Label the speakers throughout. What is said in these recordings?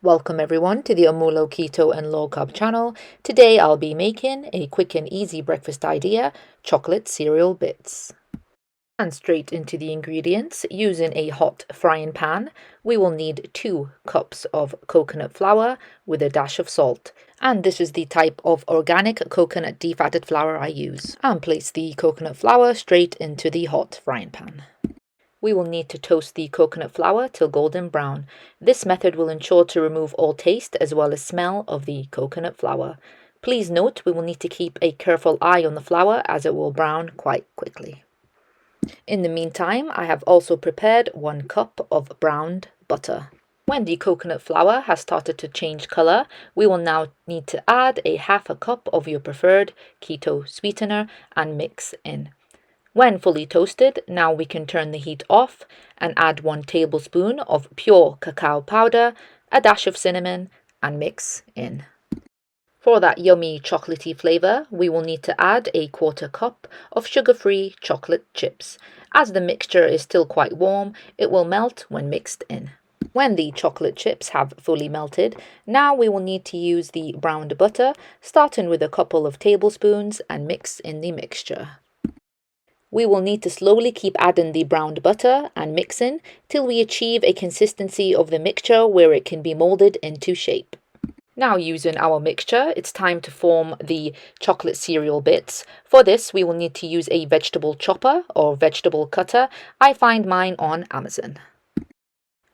Speaker 1: Welcome everyone to the Amoolah-keto and low-carb channel. Today I'll be making a quick and easy breakfast idea, chocolate cereal bits. And straight into the ingredients. Using a hot frying pan, we will need 2 cups of coconut flour with a dash of salt. And this is the type of organic coconut defatted flour I use. And place the coconut flour straight into the hot frying pan. We will need to toast the coconut flour till golden brown. This method will ensure to remove all taste as well as smell of the coconut flour. Please note we will need to keep a careful eye on the flour as it will brown quite quickly. In the meantime, I have also prepared 1 cup of browned butter. When the coconut flour has started to change color, we will now need to add a half a cup of your preferred keto sweetener and mix in. When fully toasted, now we can turn the heat off and add 1 tablespoon of pure cacao powder, a dash of cinnamon, and mix in. For that yummy chocolatey flavor, we will need to add a 1/4 cup of sugar-free chocolate chips. As the mixture is still quite warm, it will melt when mixed in. When the chocolate chips have fully melted, now we will need to use the browned butter, starting with a couple of tablespoons and mix in the mixture. We will need to slowly keep adding the browned butter and mixing till we achieve a consistency of the mixture where it can be molded into shape. Now using our mixture, it's time to form the chocolate cereal bits. For this, we will need to use a vegetable chopper or vegetable cutter. I find mine on Amazon.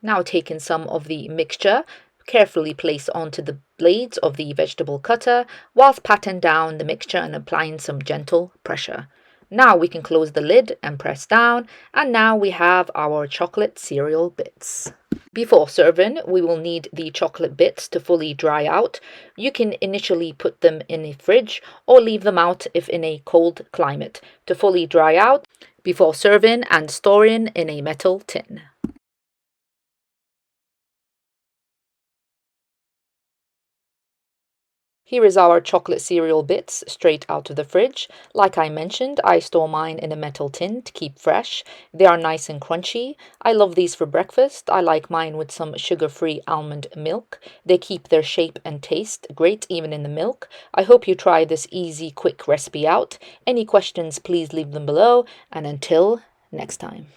Speaker 1: Now taking some of the mixture, carefully place onto the blades of the vegetable cutter whilst patting down the mixture and applying some gentle pressure. Now we can close the lid and press down, and now we have our chocolate cereal bits. Before serving, we will need the chocolate bits to fully dry out. You can initially put them in a fridge or leave them out if in a cold climate to fully dry out before serving and storing in a metal tin. Here is our chocolate cereal bits straight out of the fridge. Like I mentioned, I store mine in a metal tin to keep fresh. They are nice and crunchy. I love these for breakfast. I like mine with some sugar-free almond milk. They keep their shape and taste great even in the milk. I hope you try this easy, quick recipe out. Any questions, please leave them below. And until next time.